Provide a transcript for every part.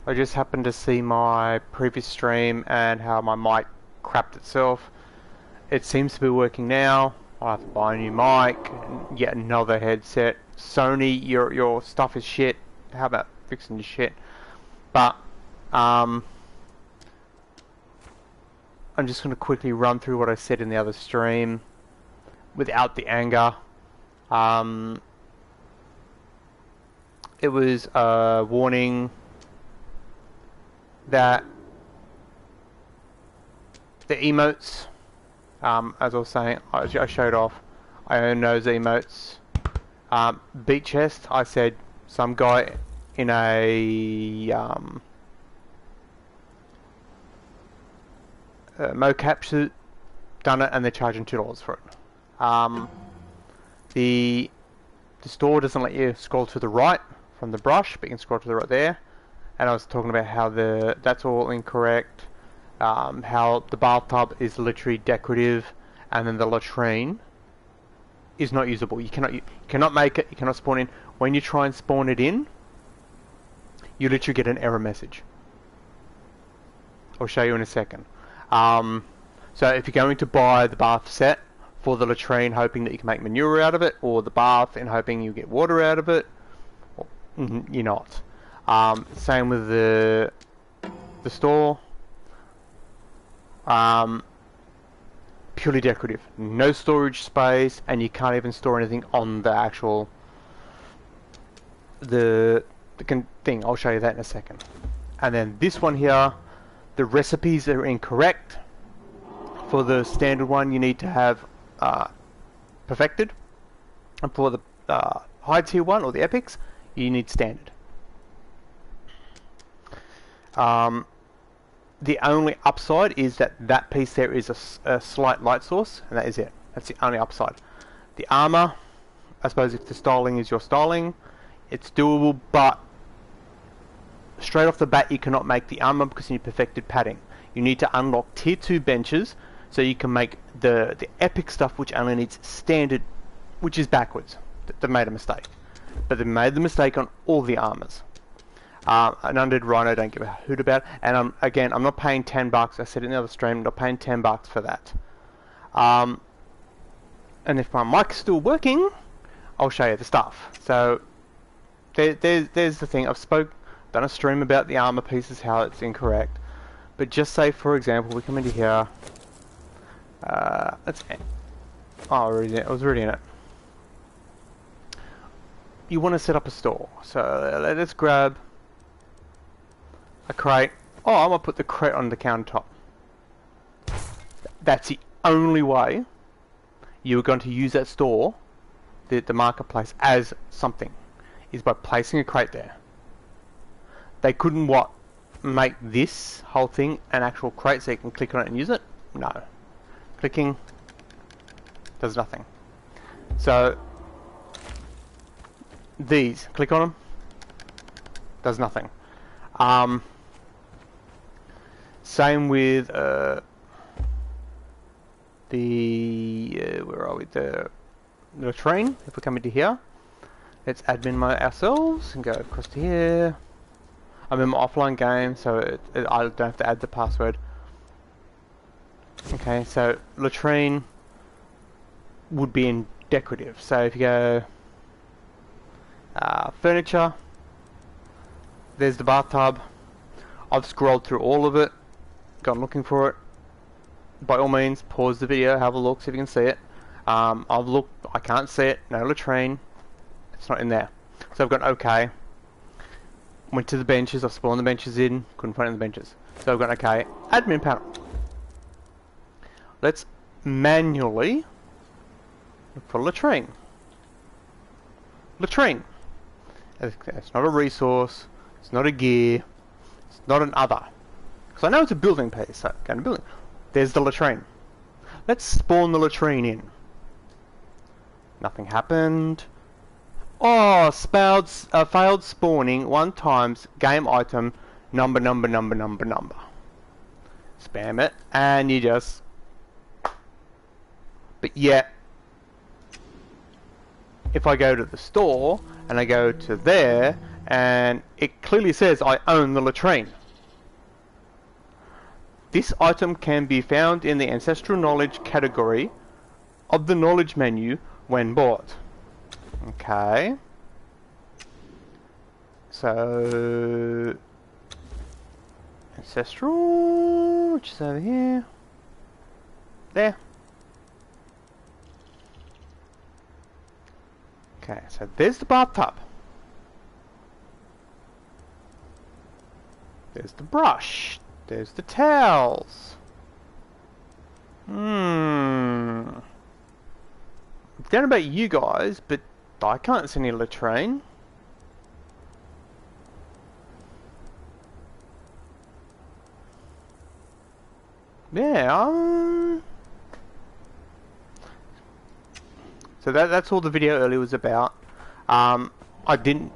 I just happened to see my previous stream and how my mic crapped itself. It seems to be working now. I have to buy a new mic, yet another headset. Sony, your stuff is shit. How about fixing your shit? But I'm just going to quickly run through what I said in the other stream without the anger. It was a warning that the emotes, as I was saying, I showed off, I own those emotes. Beat chest, I said some guy in a mocap suit done it and they're charging $2 for it. The store doesn't let you scroll to the right from the brush, but you can scroll to the right there. And I was talking about how that's all incorrect. How the bathtub is literally decorative, and then the latrine is not usable. You cannot make it. You cannot spawn in. When you try and spawn it in, you literally get an error message. I'll show you in a second. So if you're going to buy the bath set for the latrine, hoping that you can make manure out of it, or the bath and hoping you get water out of it, you're not. Same with the store. Purely decorative, no storage space, and you can't even store anything on the actual the thing. I'll show you that in a second. And then this one here, the recipes are incorrect. For the standard one, you need to have perfected, and for the high tier one or the epics, you need standard. The only upside is that piece there is a slight light source, and that is it. That's the only upside. The armor, I suppose if the styling is your styling, it's doable, but straight off the bat you cannot make the armor because you need perfected padding. You need to unlock tier 2 benches so you can make the epic stuff, which only needs standard, which is backwards. They made a mistake. But they made the mistake on all the armors. An undead rhino, don't give a hoot about. And again, I'm not paying $10. I said it in the other stream, I'm not paying $10 for that. And if my mic's still working, I'll show you the stuff. So there's the thing. Done a stream about the armor pieces, how it's incorrect. But just say, for example, we come into here. Let's. Oh, I was already in it. You want to set up a store, so let's grab a crate. Oh, I'm gonna put the crate on the countertop. That's the only way you are going to use that store, the marketplace, as something, is by placing a crate there. They couldn't make this whole thing an actual crate so you can click on it and use it? No. Clicking does nothing. So these, click on them, does nothing. Same with where are we? The latrine. If we come into here, let's admin mode ourselves and go across to here. I'm in my offline game, so I don't have to add the password. Okay, so latrine would be in decorative. So if you go furniture, there's the bathtub. I've scrolled through all of it, gone looking for it. By all means, pause the video, have a look, see if you can see it. I've looked, I can't see it, no latrine, it's not in there. So I've gone okay. Went to the benches, I've spawned the benches in, couldn't find it in the benches. So I've gone okay, admin panel. Let's manually look for latrine. Latrine. It's not a resource, it's not a gear, it's not an other. Because I know it's a building piece, so go to building. There's the latrine. Let's spawn the latrine in. Nothing happened. Oh, failed spawning 1 times game item number. Spam it, and you just. But yet, if I go to the store and I go to there and it clearly says I own the latrine. This item can be found in the Ancestral Knowledge category of the Knowledge menu when bought. Okay. So... Ancestral... which is over here. There. Okay, so there's the bathtub. There's the brush. There's the towels. I don't know about you guys, but I can't see any latrine. Yeah, so that's all the video earlier was about. I didn't,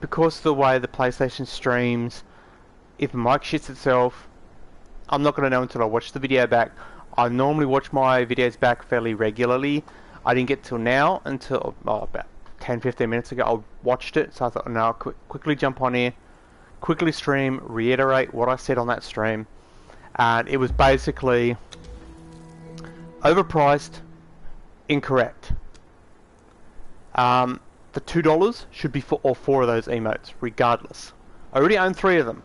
because of the way the PlayStation streams, if the mic shits itself, I'm not going to know until I watch the video back. I normally watch my videos back fairly regularly. I didn't get till now, until about 10-15 minutes ago I watched it, so I thought, no, I'll quickly jump on here, quickly stream, reiterate what I said on that stream. And it was basically overpriced, incorrect. The $2 should be for all 4 of those emotes, regardless. I already own 3 of them.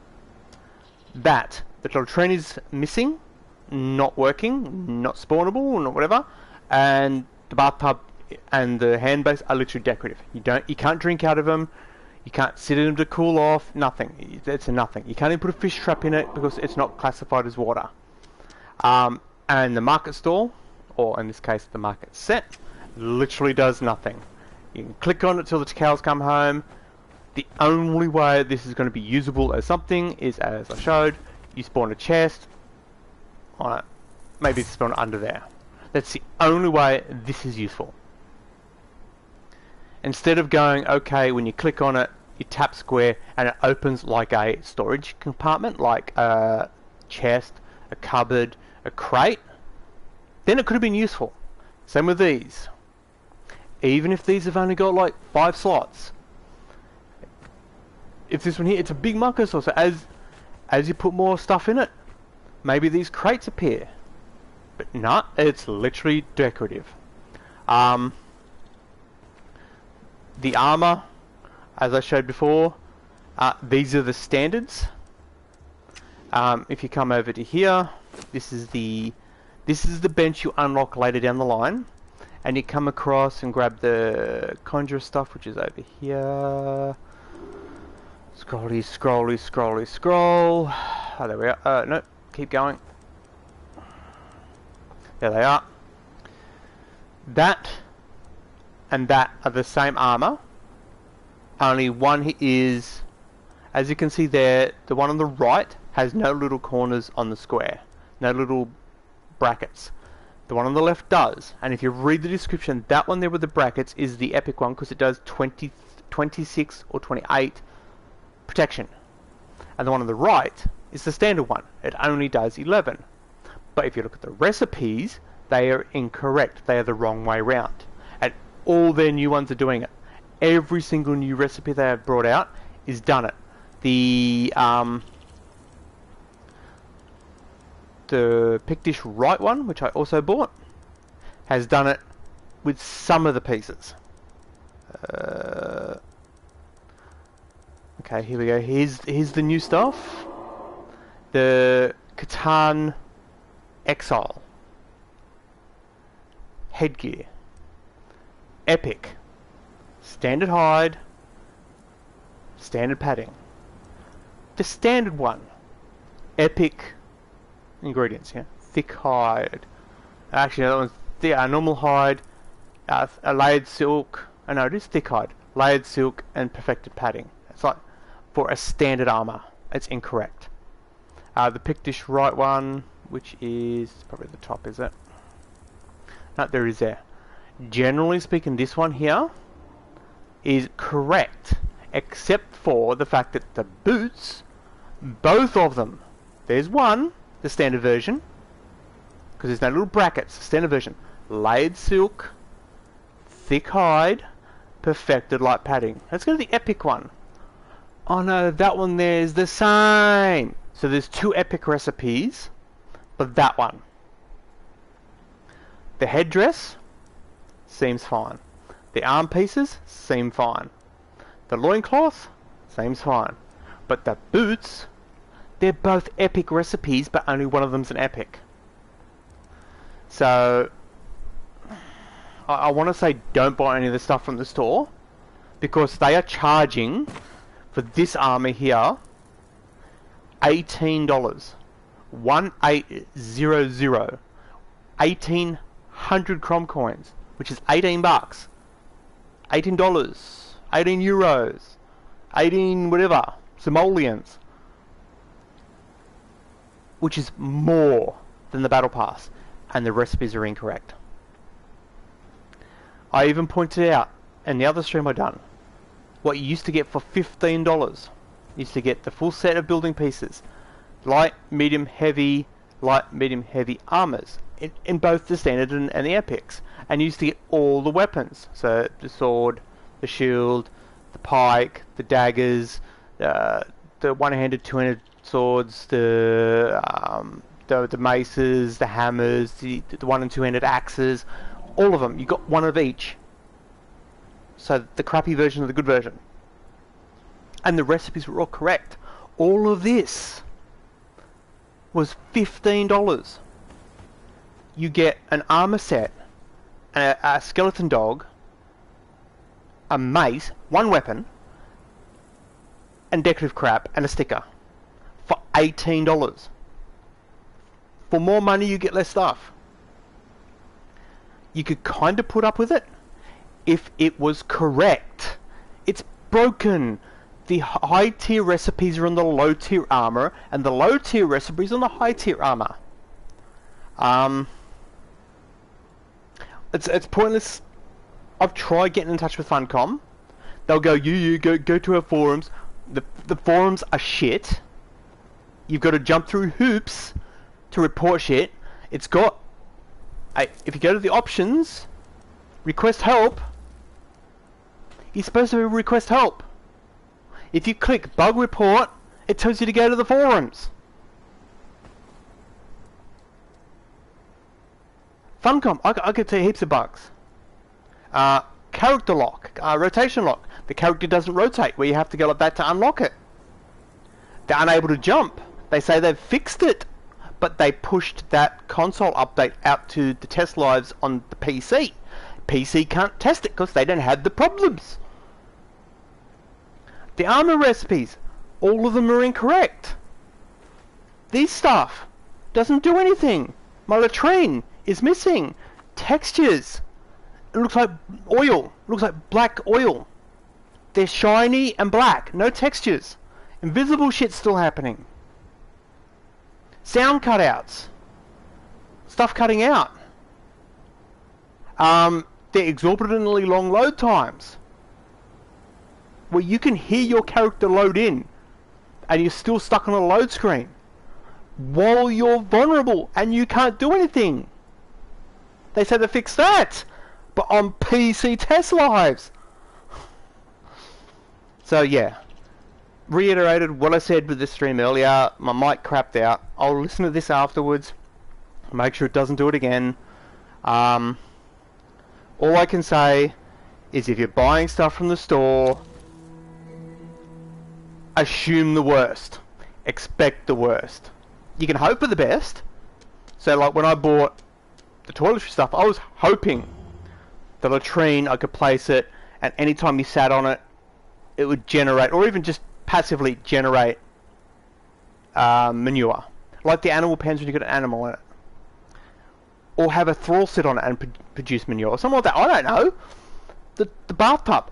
That the latrine is missing, not working, not spawnable, not whatever, and the bathtub and the hand base are literally decorative. You can't drink out of them. You can't sit in them to cool off. Nothing. It's a nothing. You can't even put a fish trap in it because it's not classified as water. And the market stall, or in this case the market set, literally does nothing. You can click on it till the cows come home. The only way this is going to be usable as something is, as I showed, you spawn a chest on it. Maybe it's spawned under there. That's the only way this is useful. Instead of going, okay, when you click on it, you tap square and it opens like a storage compartment, like a chest, a cupboard, a crate, then it could have been useful. Same with these. Even if these have only got like 5 slots. If this one here, it's a big marker store, so as you put more stuff in it, maybe these crates appear. But no, it's literally decorative. The armor, as I showed before, these are the standards. If you come over to here, this is the bench you unlock later down the line, and you come across and grab the conjurer stuff, which is over here. Scrolly, scrolly, scrolly, scroll. Oh, there we are. No, keep going. There they are. That and that are the same armor. Only one is, as you can see there, the one on the right has no little corners on the square, no little brackets. The one on the left does, and if you read the description, that one there with the brackets is the epic one because it does 26 or 28 protection, and the one on the right is the standard one. It only does 11. But if you look at the recipes, they are incorrect. They are the wrong way round, and all their new ones are doing it. Every single new recipe they have brought out is done it. The Pictish right one, which I also bought, has done it with some of the pieces. Okay, here we go. Here's the new stuff. The Conan Exiles headgear, epic, standard hide, standard padding. The standard one, epic ingredients. Yeah, thick hide. Actually, that one's normal hide, a layered silk. Oh no, it is thick hide, layered silk, and perfected padding. It's like for a standard armor. It's incorrect. The Pictish right one, which is probably the top, is it? No, there is there. Generally speaking, this one here is correct, except for the fact that the boots, both of them, there's one, the standard version, because there's no little brackets, standard version, layered silk, thick hide, perfected light padding. Let's go to the epic one. Oh no, that one there is the same. So there's two epic recipes, but that one. The headdress seems fine. The arm pieces seem fine. The loincloth seems fine. But the boots, they're both epic recipes, but only one of them's an epic. So I want to say don't buy any of the stuff from the store, because they are charging for this armor here $18. 1800. 1800 Crom coins, which is 18 bucks. $18. 18 euros. 18 whatever. Simoleons. Which is more than the battle pass. And the recipes are incorrect. I even pointed out in the other stream I done what you used to get for $15. You used to get the full set of building pieces, light, medium, heavy armors in both the standard and the epics, and you used to get all the weapons. So the sword, the shield, the pike, the daggers, the one-handed, two-handed swords, the maces, the hammers, the one and two-handed axes, all of them. You got one of each. So the crappy version of the good version. And the recipes were all correct. All of this was $15. You get an armor set, a skeleton dog, a mace, one weapon, and decorative crap, and a sticker. For $18. For more money, you get less stuff. You could kind of put up with it if it was correct. It's broken. The high tier recipes are on the low tier armor, and the low tier recipes on the high tier armor. It's pointless. I've tried getting in touch with Funcom. They'll go, you go to our forums. The forums are shit. You've got to jump through hoops to report shit. It's got, if you go to the options, request help, you're supposed to request help. If you click bug report, it tells you to go to the forums. Funcom, I could tell you heaps of bugs. Character lock, rotation lock. The character doesn't rotate, where you have to go like that to unlock it. They're unable to jump. They say they've fixed it, but they pushed that console update out to the test lives on the PC. PC can't test it because they don't have the problems. The armor recipes, all of them are incorrect. This stuff doesn't do anything. My latrine is missing. Textures. It looks like oil. It looks like black oil. They're shiny and black. No textures. Invisible shit's still happening. Sound cutouts. Stuff cutting out. They're exorbitantly long load times, where you can hear your character load in and you're still stuck on a load screen while you're vulnerable and you can't do anything. They said to fix that, but on PC test lives. So yeah, reiterated what I said with this stream earlier. My mic crapped out. I'll listen to this afterwards, make sure it doesn't do it again. All I can say is, if you're buying stuff from the store, assume the worst. Expect the worst. You can hope for the best. So like when I bought the toiletry stuff, I was hoping the latrine, I could place it, and anytime you sat on it, it would generate, or even just passively generate manure. Like the animal pens when you got an animal in it. Or have a thrall sit on it and produce manure, or something like that. I don't know. The bathtub.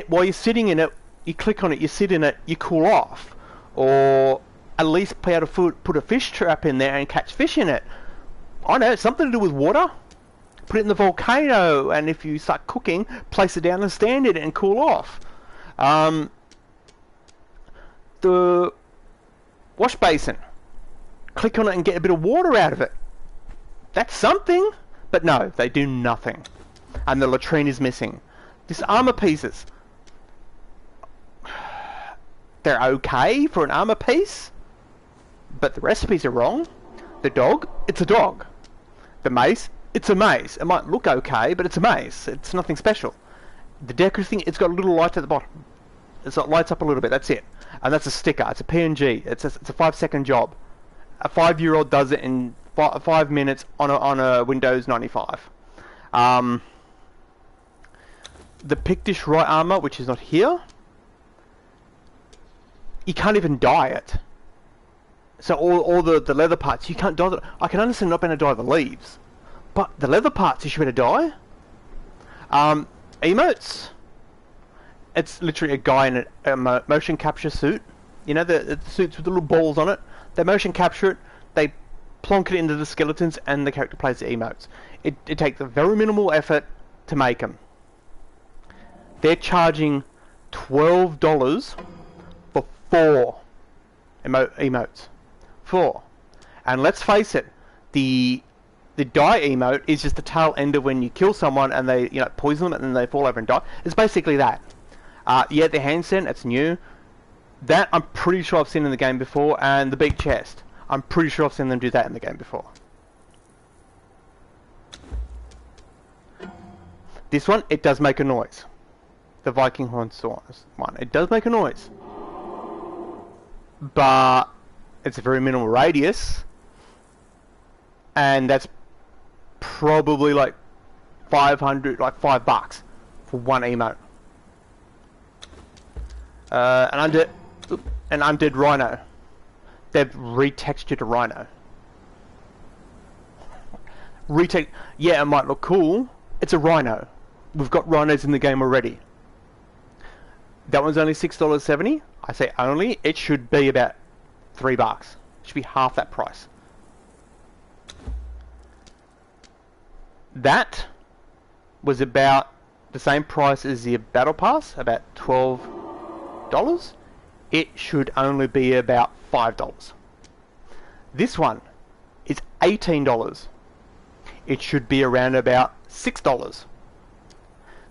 While you're sitting in it, you click on it, you sit in it, you cool off. Or at least be able to put a fish trap in there and catch fish in it. I know, something to do with water. Put it in the volcano, and if you start cooking, place it down and stand in it and cool off. The wash basin. Click on it and get a bit of water out of it. That's something. But no, they do nothing. And the latrine is missing. This armor pieces. they're okay for an armor piece, but the recipes are wrong. The dog, it's a dog. The mace, it's a mace. It might look okay, but it's a mace. It's nothing special. The decorative thing, it's got a little light at the bottom. It lights up a little bit, that's it. And that's a sticker, it's a PNG. It's a 5-second job. A 5-year-old does it in 5 minutes on a Windows 95. The Pictish right armor, which is not here, you can't even dye it. So all the leather parts, you can't dye them. I can understand not being able to dye the leaves, but the leather parts you should be able to dye. Emotes. It's literally a guy in a motion capture suit. You know, the suits with the little balls on it. They motion capture it, they plonk it into the skeletons, and the character plays the emotes. It takes a very minimal effort to make them. They're charging $12 for 4 emotes. 4. And let's face it, the die emote is just the tail ender when you kill someone and they poison them and then they fall over and die. It's basically that. Yeah, the handstand, that's new. That I'm pretty sure I've seen in the game before, and the big chest. I'm pretty sure I've seen them do that in the game before. This one, it does make a noise. The Viking horn one, it does make a noise. But it's a very minimal radius, and that's probably like 500, like $5 for one emote. An undead rhino. They've retextured a rhino. Yeah, it might look cool. It's a rhino. We've got rhinos in the game already. That one's only $6.70. I say only. It should be about $3. It should be half that price. That was about the same price as the Battle Pass, about $12. It should only be about $5. This one is $18. It should be around about $6.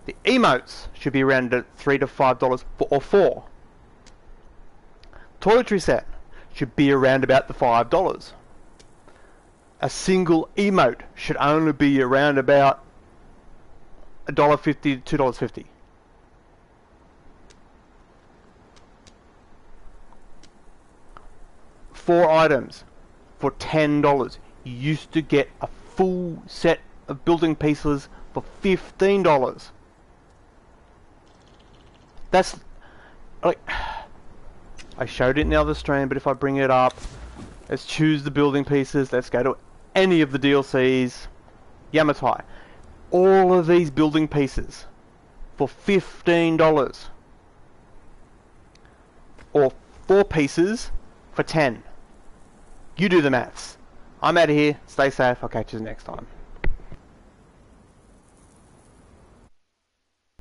The emotes should be around $3 to $5 or 4. Toiletry set should be around about the $5. A single emote should only be around about $1.50 to $2.50. Four items for $10. You used to get a full set of building pieces for $15. That's like, I showed it in the other stream, but if I bring it up, let's choose the building pieces. Let's go to any of the DLCs. Yamatai. All of these building pieces for $15. Or 4 pieces for $10. You do the maths. I'm out of here. Stay safe. I'll catch you next time.